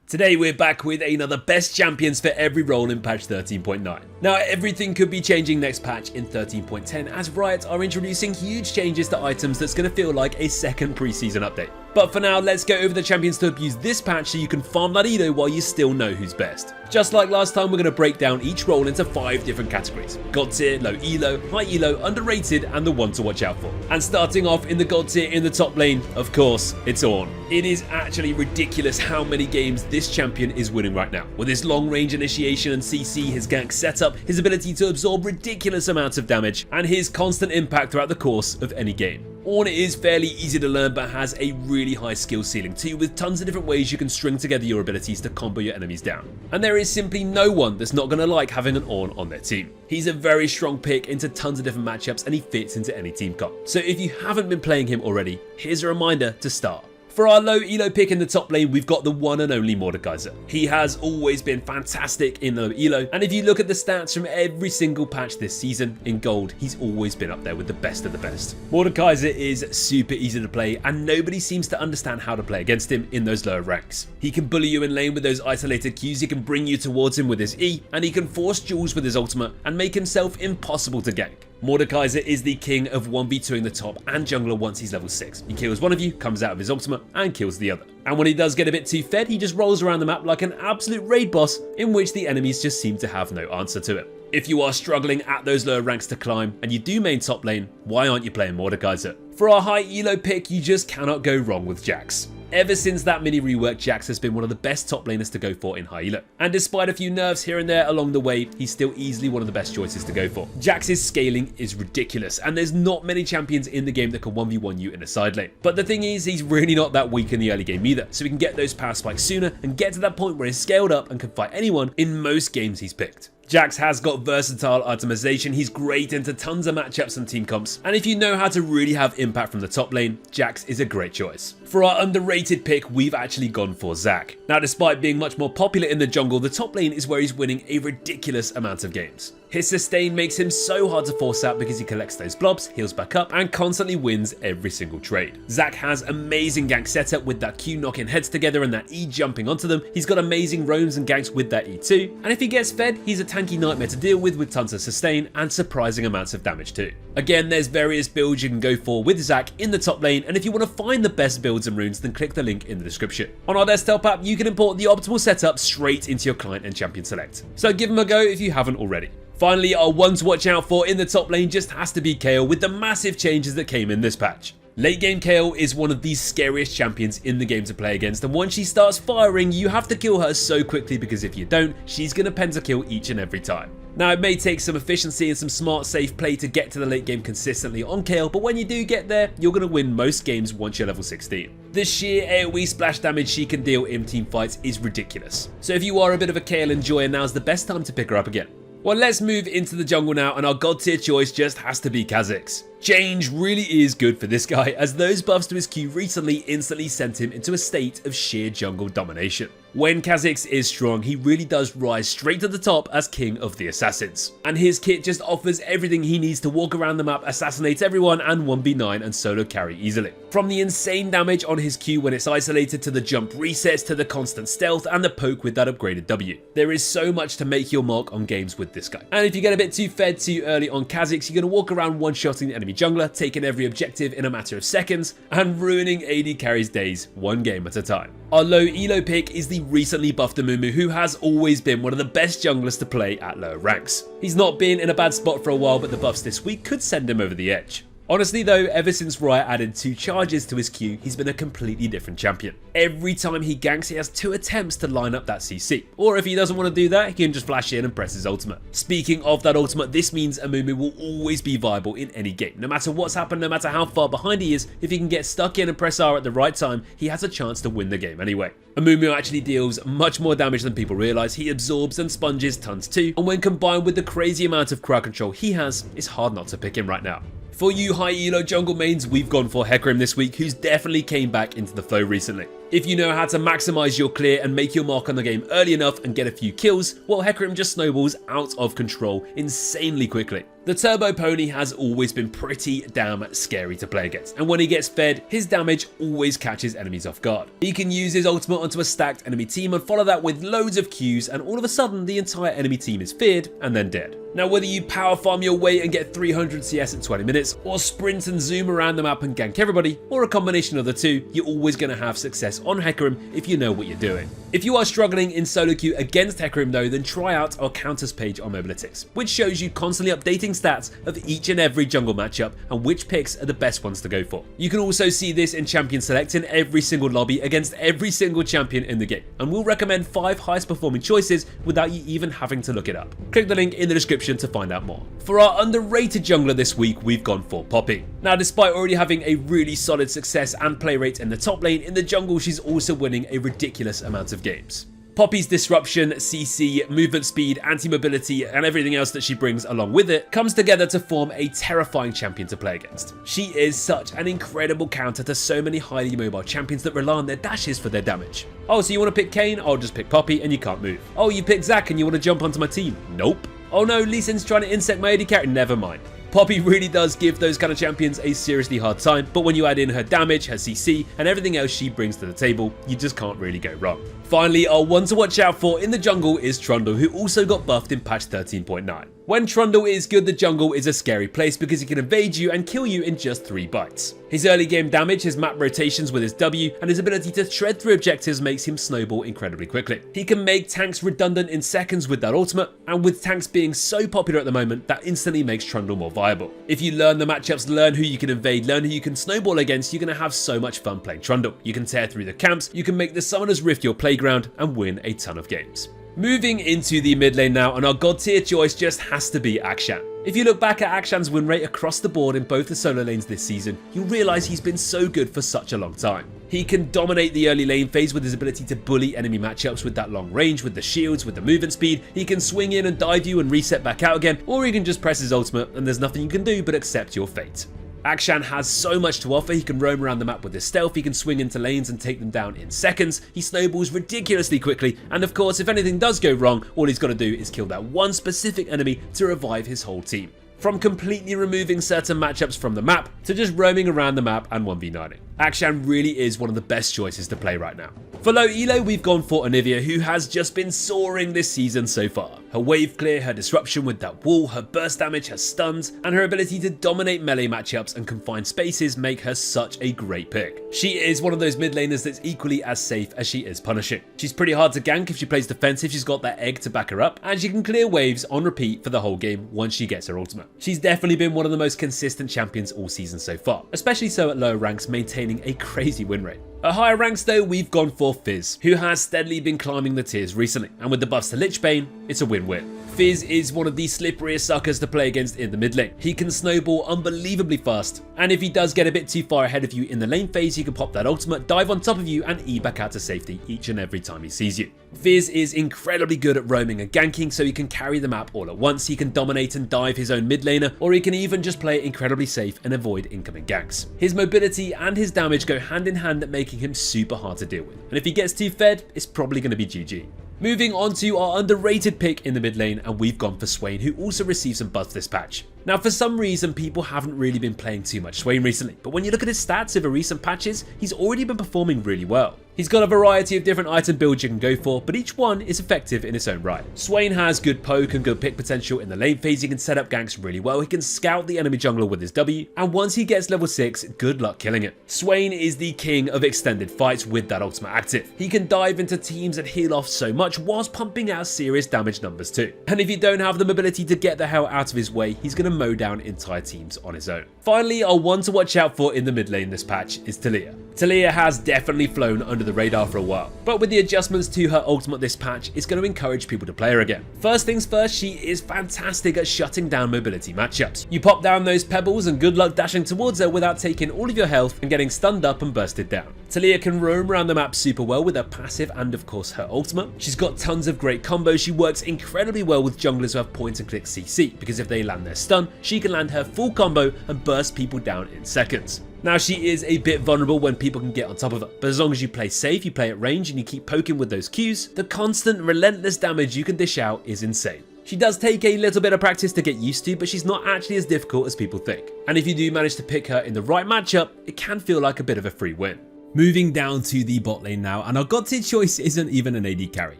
Today we're back with another best champions for every role in patch 13.9. Now everything could be changing next patch in 13.10 as Riot are introducing huge changes to items that's going to feel like a second preseason update. But for now, let's go over the champions to abuse this patch so you can farm that elo while you still know who's best. Just like last time, we're going to break down each role into 5 different categories: God tier, low elo, high elo, underrated, and the one to watch out for. And starting off in the God tier in the top lane, of course, it's Ornn. It is actually ridiculous how many games this champion is winning right now. With his long range initiation and CC, his gank setup, his ability to absorb ridiculous amounts of damage, and his constant impact throughout the course of any game. Ornn is fairly easy to learn but has a really high skill ceiling too, with tons of different ways you can string together your abilities to combo your enemies down. And there is simply no one that's not going to like having an Ornn on their team. He's a very strong pick into tons of different matchups and he fits into any team comp. So if you haven't been playing him already, here's a reminder to start. For our low elo pick in the top lane, we've got the one and only Mobalytics. He has always been fantastic in low elo, and if you look at the stats from every single patch this season, in gold, he's always been up there with the best of the best. Mobalytics is super easy to play, and nobody seems to understand how to play against him in those lower ranks. He can bully you in lane with those isolated Qs, he can bring you towards him with his E, and he can force duels with his ultimate and make himself impossible to gank. Mobalytics is the king of 1v2ing the top and jungler once he's level 6. He kills one of you, comes out of his ultimate, and kills the other. And when he does get a bit too fed, he just rolls around the map like an absolute raid boss in which the enemies just seem to have no answer to him. If you are struggling at those lower ranks to climb and you do main top lane, why aren't you playing Mobalytics? For our high elo pick, you just cannot go wrong with Jax. Ever since that mini rework, Jax has been one of the best top laners to go for in high elo. And despite a few nerfs here and there along the way, he's still easily one of the best choices to go for. Jax's scaling is ridiculous, and there's not many champions in the game that can 1v1 you in a side lane. But the thing is, he's really not that weak in the early game either, so he can get those power spikes sooner and get to that point where he's scaled up and can fight anyone in most games he's picked. Jax has got versatile itemization, he's great into tons of matchups and team comps, and if you know how to really have impact from the top lane, Jax is a great choice. For our underrated pick, we've actually gone for Zac. Now despite being much more popular in the jungle, the top lane is where he's winning a ridiculous amount of games. His sustain makes him so hard to force out because he collects those blobs, heals back up, and constantly wins every single trade. Zac has amazing gank setup with that Q knocking heads together and that E jumping onto them. He's got amazing roams and ganks with that E too, and if he gets fed, he's a tanky nightmare to deal with tons of sustain and surprising amounts of damage too. Again, there's various builds you can go for with Zac in the top lane, and if you want to find the best builds and runes, then click the link in the description. On our desktop app, you can import the optimal setup straight into your client and champion select. So give him a go if you haven't already. Finally, our one to watch out for in the top lane just has to be Kayle with the massive changes that came in this patch. Late game Kayle is one of the scariest champions in the game to play against, and once she starts firing, you have to kill her so quickly because if you don't, she's going to pentakill each and every time. Now it may take some efficiency and some smart safe play to get to the late game consistently on Kayle, but when you do get there, you're going to win most games once you're level 16. The sheer AoE splash damage she can deal in team fights is ridiculous. So if you are a bit of a Kayle enjoyer, now's the best time to pick her up again. Well, let's move into the jungle now, and our god tier choice just has to be Kha'Zix. Change really is good for this guy, as those buffs to his Q recently instantly sent him into a state of sheer jungle domination. When Kha'Zix is strong, he really does rise straight to the top as king of the assassins. And his kit just offers everything he needs to walk around the map, assassinate everyone, and 1v9 and solo carry easily. From the insane damage on his Q when it's isolated, to the jump resets, to the constant stealth, and the poke with that upgraded W. There is so much to make your mark on games with this guy. And if you get a bit too fed too early on Kha'Zix, you're going to walk around one-shotting the enemy jungler, taking every objective in a matter of seconds, and ruining AD carries days one game at a time. Our low elo pick is the recently buffed Amumu, who has always been one of the best junglers to play at lower ranks. He's not been in a bad spot for a while, but the buffs this week could send him over the edge. Honestly though, ever since Riot added 2 charges to his Q, he's been a completely different champion. Every time he ganks, he has 2 attempts to line up that CC. Or if he doesn't want to do that, he can just flash in and press his ultimate. Speaking of that ultimate, this means Amumu will always be viable in any game. No matter what's happened, no matter how far behind he is, if he can get stuck in and press R at the right time, he has a chance to win the game anyway. Amumu actually deals much more damage than people realise, he absorbs and sponges tons too, and when combined with the crazy amount of crowd control he has, it's hard not to pick him right now. For you high elo jungle mains, we've gone for Hecarim this week, who's definitely came back into the flow recently. If you know how to maximize your clear and make your mark on the game early enough and get a few kills, well, Hecarim just snowballs out of control insanely quickly. The Turbo Pony has always been pretty damn scary to play against, and when he gets fed, his damage always catches enemies off guard. He can use his ultimate onto a stacked enemy team and follow that with loads of Qs, and all of a sudden the entire enemy team is feared and then dead. Now, whether you power farm your way and get 300 CS in 20 minutes, or sprint and zoom around the map and gank everybody, or a combination of the two, you're always going to have success on Hecarim if you know what you're doing. If you are struggling in solo queue against Hecarim though, then try out our counters page on Mobalytics, which shows you constantly updating stats of each and every jungle matchup and which picks are the best ones to go for. You can also see this in champion select in every single lobby against every single champion in the game, and we'll recommend 5 highest performing choices without you even having to look it up. Click the link in the description to find out more. For our underrated jungler this week, we've gone for Poppy. Now, despite already having a really solid success and play rate in the top lane, in the jungle she's also winning a ridiculous amount of games. Poppy's disruption, CC, movement speed, anti-mobility, and everything else that she brings along with it comes together to form a terrifying champion to play against. She is such an incredible counter to so many highly mobile champions that rely on their dashes for their damage. Oh, so you want to pick Kayn? I'll just pick Poppy and you can't move. Oh, you pick Zac and you want to jump onto my team? Nope. Oh no, Lee Sin's trying to insect my AD carry? Never mind. Poppy really does give those kind of champions a seriously hard time, but when you add in her damage, her CC, and everything else she brings to the table, you just can't really go wrong. Finally, our one to watch out for in the jungle is Trundle, who also got buffed in patch 13.9. When Trundle is good, the jungle is a scary place because he can evade you and kill you in just 3 bites. His early game damage, his map rotations with his W, and his ability to shred through objectives makes him snowball incredibly quickly. He can make tanks redundant in seconds with that ultimate, and with tanks being so popular at the moment, that instantly makes Trundle more viable. If you learn the matchups, learn who you can invade, learn who you can snowball against, you're going to have so much fun playing Trundle. You can tear through the camps, you can make the Summoner's Rift your playground, and win a ton of games. Moving into the mid lane now, and our god tier choice just has to be Akshan. If you look back at Akshan's win rate across the board in both the solo lanes this season, you'll realise he's been so good for such a long time. He can dominate the early lane phase with his ability to bully enemy matchups with that long range, with the shields, with the movement speed. He can swing in and dive you and reset back out again, or he can just press his ultimate and there's nothing you can do but accept your fate. Akshan has so much to offer. He can roam around the map with his stealth, he can swing into lanes and take them down in seconds, he snowballs ridiculously quickly, and of course if anything does go wrong, all he's got to do is kill that one specific enemy to revive his whole team. From completely removing certain matchups from the map, to just roaming around the map and 1v9ing. Akshan really is one of the best choices to play right now. For low elo, we've gone for Anivia, who has just been soaring this season so far. Her wave clear, her disruption with that wall, her burst damage, her stuns, and her ability to dominate melee matchups and confine spaces make her such a great pick. She is one of those mid laners that's equally as safe as she is punishing. She's pretty hard to gank if she plays defensive, she's got that egg to back her up, and she can clear waves on repeat for the whole game once she gets her ultimate. She's definitely been one of the most consistent champions all season so far, especially so at lower ranks, maintaining a crazy win rate. At higher ranks though, we've gone for Fizz, who has steadily been climbing the tiers recently, and with the buffs to Lichbane, it's a win-win. Fizz is one of the slipperiest suckers to play against in the mid lane. He can snowball unbelievably fast, and if he does get a bit too far ahead of you in the lane phase, he can pop that ultimate, dive on top of you, and E back out to safety each and every time he sees you. Fizz is incredibly good at roaming and ganking, so he can carry the map all at once, he can dominate and dive his own mid laner, or he can even just play it incredibly safe and avoid incoming ganks. His mobility and his damage go hand in hand at making him super hard to deal with, and if he gets too fed, it's probably going to be GG. Moving on to our underrated pick in the mid lane, and we've gone for Swain, who also received some buffs this patch. Now, for some reason, people haven't really been playing too much Swain recently, but when you look at his stats over recent patches, he's already been performing really well. He's got a variety of different item builds you can go for, but each one is effective in its own right. Swain has good poke and good pick potential in the lane phase, he can set up ganks really well, he can scout the enemy jungler with his W, and once he gets level 6, good luck killing it. Swain is the king of extended fights with that ultimate active. He can dive into teams and heal off so much whilst pumping out serious damage numbers too. And if you don't have the mobility to get the hell out of his way, he's going to mow down entire teams on his own. Finally, our one to watch out for in the mid lane this patch is Taliyah. Taliyah has definitely flown under the radar for a while, but with the adjustments to her ultimate this patch, it's going to encourage people to play her again. First things first, she is fantastic at shutting down mobility matchups. You pop down those pebbles and good luck dashing towards her without taking all of your health and getting stunned up and bursted down. Talia can roam around the map super well with her passive and of course her ultimate. She's got tons of great combos. She works incredibly well with junglers who have point and click CC, because if they land their stun, she can land her full combo and burst people down in seconds. Now, she is a bit vulnerable when people can get on top of her, but as long as you play safe, you play at range and you keep poking with those Qs, the constant relentless damage you can dish out is insane. She does take a little bit of practice to get used to, but she's not actually as difficult as people think. And if you do manage to pick her in the right matchup, it can feel like a bit of a free win. Moving down to the bot lane now, and our god tier choice isn't even an AD carry.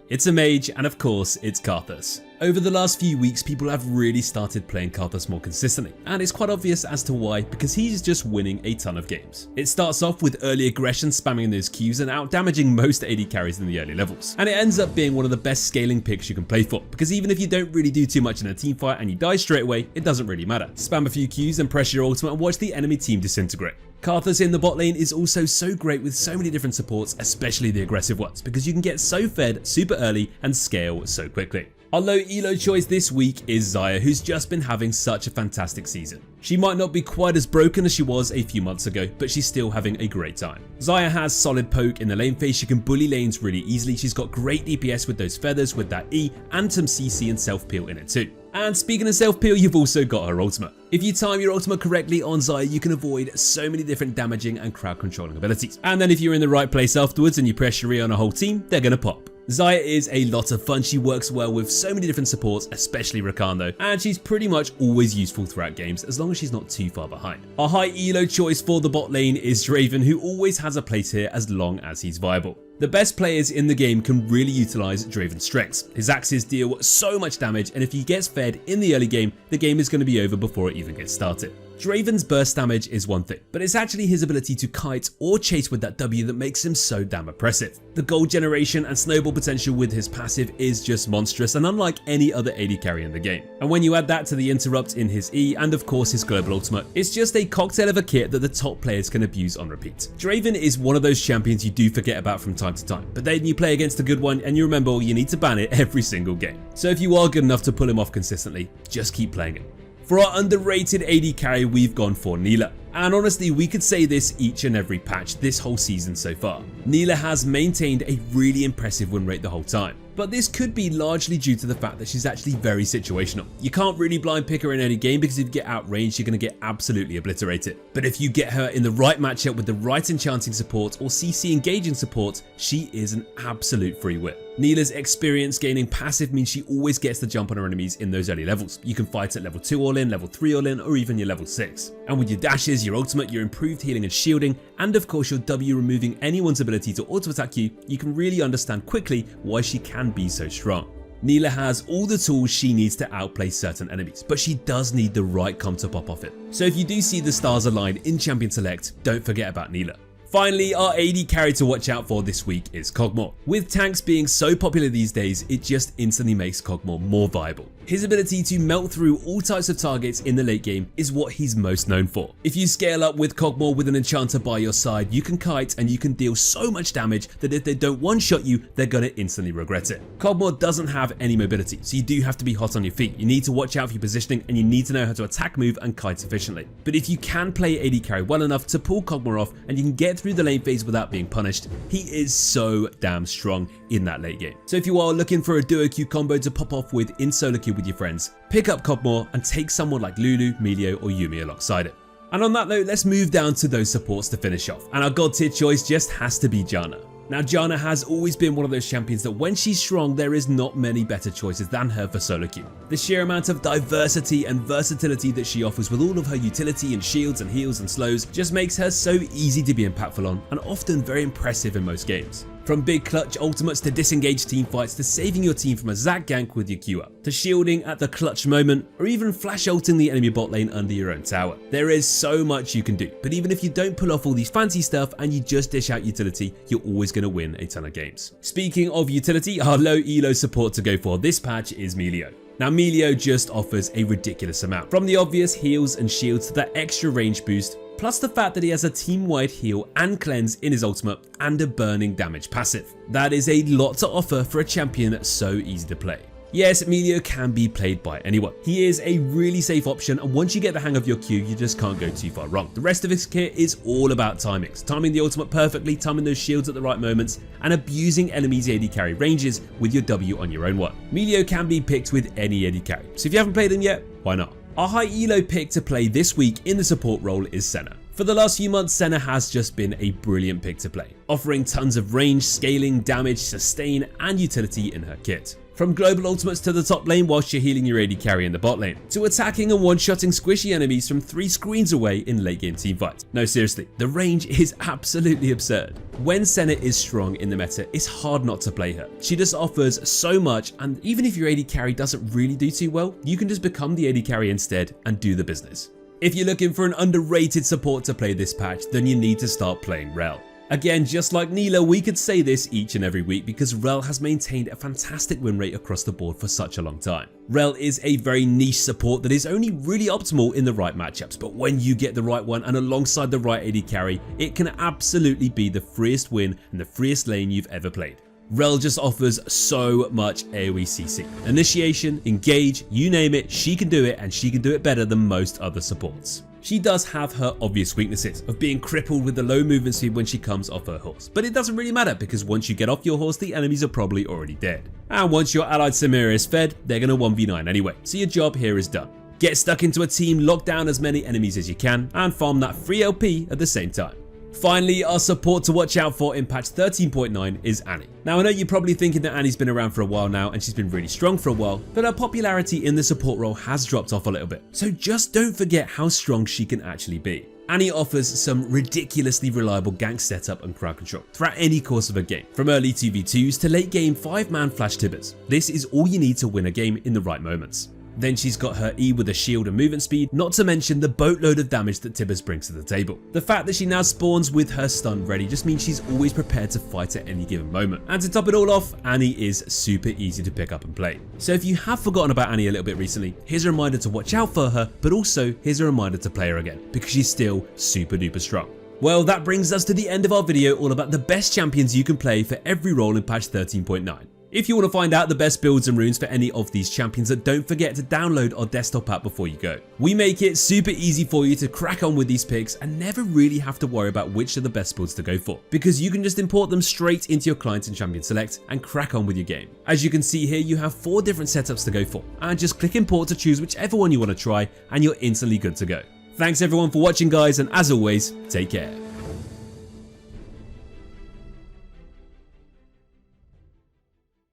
It's a mage, and of course, it's Karthus. Over the last few weeks, people have really started playing Karthus more consistently, and it's quite obvious as to why, because he's just winning a ton of games. It starts off with early aggression, spamming those Qs and out-damaging most AD carries in the early levels, and it ends up being one of the best scaling picks you can play for, because even if you don't really do too much in a teamfight and you die straight away, it doesn't really matter. Spam a few Qs and press your ultimate and watch the enemy team disintegrate. Karthus in the bot lane is also so great with so many different supports, especially the aggressive ones, because you can get so fed super early and scale so quickly. Our low elo choice this week is Xayah, who's just been having such a fantastic season. She might not be quite as broken as she was a few months ago, but she's still having a great time. Xayah has solid poke in the lane phase. She can bully lanes really easily. She's got great DPS with those feathers, with that E, and some CC and self peel in it too. And speaking of self peel, you've also got her ultimate. If you time your ultimate correctly on Xayah, you can avoid so many different damaging and crowd controlling abilities. And then if you're in the right place afterwards and you press your E on a whole team, they're gonna pop. Xayah is a lot of fun. She works well with so many different supports, especially Rakan though, and she's pretty much always useful throughout games as long as she's not too far behind. Our high elo choice for the bot lane is Draven, who always has a place here as long as he's viable. The best players in the game can really utilize Draven's strengths. His axes deal so much damage, and if he gets fed in the early game, the game is going to be over before it even gets started. Draven's burst damage is one thing, but it's actually his ability to kite or chase with that W that makes him so damn oppressive. The gold generation and snowball potential with his passive is just monstrous and unlike any other AD carry in the game. And when you add that to the interrupt in his E and of course his global ultimate, it's just a cocktail of a kit that the top players can abuse on repeat. Draven is one of those champions you do forget about from time to time, but then you play against a good one and you remember you need to ban it every single game. So if you are good enough to pull him off consistently, just keep playing it. For our underrated AD carry, we've gone for Nilah. And honestly, we could say this each and every patch this whole season so far. Nilah has maintained a really impressive win rate the whole time. But this could be largely due to the fact that she's actually very situational. You can't really blind pick her in any game because if you get outranged, you're going to get absolutely obliterated. But if you get her in the right matchup with the right enchanting support or CC engaging support, she is an absolute free win. Nilah's experience gaining passive means she always gets the jump on her enemies in those early levels. You can fight at level 2 all in, level 3 all in, or even your level 6. And with your dashes, your ultimate, your improved healing and shielding, and of course your W removing anyone's ability to auto attack you, you can really understand quickly why she can be so strong. Nilah has all the tools she needs to outplay certain enemies, but she does need the right comp to pop off it. So if you do see the stars aligned in Champion Select, don't forget about Nilah. Finally, our AD carry to watch out for this week is Kog'Maw. With tanks being so popular these days, it just instantly makes Kog'Maw more viable. His ability to melt through all types of targets in the late game is what he's most known for. If you scale up with Kog'Maw with an enchanter by your side, you can kite and you can deal so much damage that if they don't one-shot you, they're gonna instantly regret it. Kog'Maw doesn't have any mobility, so you do have to be hot on your feet. You need to watch out for your positioning and you need to know how to attack, move and kite efficiently. But if you can play AD carry well enough to pull Kog'Maw off and you can get through the lane phase without being punished, he is so damn strong in that late game. So if you are looking for a duo Q combo to pop off with in solo queue with your friends, pick up Kog'Maw and take someone like Lulu, Melio or Yuumi alongside it. And on that note, let's move down to those supports to finish off, and our god tier choice just has to be Janna. Now Janna has always been one of those champions that when she's strong there is not many better choices than her for solo queue. The sheer amount of diversity and versatility that she offers with all of her utility and shields and heals and slows just makes her so easy to be impactful on and often very impressive in most games. From big clutch ultimates to disengaged teamfights to saving your team from a Zac gank with your Q up, to shielding at the clutch moment, or even flash ulting the enemy bot lane under your own tower. There is so much you can do, but even if you don't pull off all these fancy stuff and you just dish out utility, you're always going to win a ton of games. Speaking of utility, our low elo support to go for this patch is Melio. Now Melio just offers a ridiculous amount, from the obvious heals and shields to that extra range boost, plus the fact that he has a team-wide heal and cleanse in his ultimate and a burning damage passive. That is a lot to offer for a champion that's so easy to play. Yes, Emilio can be played by anyone. He is a really safe option, and once you get the hang of your Q, you just can't go too far wrong. The rest of his kit is all about timings, timing the ultimate perfectly, timing those shields at the right moments, and abusing enemies' AD carry ranges with your W on your own one. Emilio can be picked with any AD carry, so if you haven't played him yet, why not? Our high elo pick to play this week in the support role is Senna. For the last few months, Senna has just been a brilliant pick to play, offering tons of range, scaling, damage, sustain, and utility in her kit. From global ultimates to the top lane whilst you're healing your AD carry in the bot lane, to attacking and one-shotting squishy enemies from 3 screens away in late game teamfights. No, seriously, the range is absolutely absurd. When Senna is strong in the meta, it's hard not to play her. She just offers so much, and even if your AD carry doesn't really do too well, you can just become the AD carry instead and do the business. If you're looking for an underrated support to play this patch, then you need to start playing Rel. Again, just like Nila, we could say this each and every week because Rel has maintained a fantastic win rate across the board for such a long time. Rel is a very niche support that is only really optimal in the right matchups, but when you get the right one and alongside the right AD carry, it can absolutely be the freest win and the freest lane you've ever played. Rel just offers so much AoE CC. Initiation, engage, you name it, she can do it, and she can do it better than most other supports. She does have her obvious weaknesses of being crippled with the low movement speed when she comes off her horse, but it doesn't really matter because once you get off your horse, the enemies are probably already dead. And once your allied Samira is fed, they're going to 1v9 anyway, so your job here is done. Get stuck into a team, lock down as many enemies as you can, and farm that free LP at the same time. Finally, our support to watch out for in patch 13.9 is Annie. Now I know you're probably thinking that Annie's been around for a while now and she's been really strong for a while, but her popularity in the support role has dropped off a little bit. So just don't forget how strong she can actually be. Annie offers some ridiculously reliable gank setup and crowd control throughout any course of a game, from early 2v2s to late game 5-man flash tibbers. This is all you need to win a game in the right moments. Then she's got her E with a shield and movement speed, not to mention the boatload of damage that Tibbers brings to the table. The fact that she now spawns with her stun ready just means she's always prepared to fight at any given moment. And to top it all off, Annie is super easy to pick up and play. So if you have forgotten about Annie a little bit recently, here's a reminder to watch out for her, but also here's a reminder to play her again, because she's still super duper strong. Well, that brings us to the end of our video all about the best champions you can play for every role in patch 13.9. If you want to find out the best builds and runes for any of these champions, then don't forget to download our desktop app before you go. We make it super easy for you to crack on with these picks and never really have to worry about which are the best builds to go for, because you can just import them straight into your client in Champion Select and crack on with your game. As you can see here, you have 4 different setups to go for, and just click import to choose whichever one you want to try and you're instantly good to go. Thanks everyone for watching guys, and as always, take care.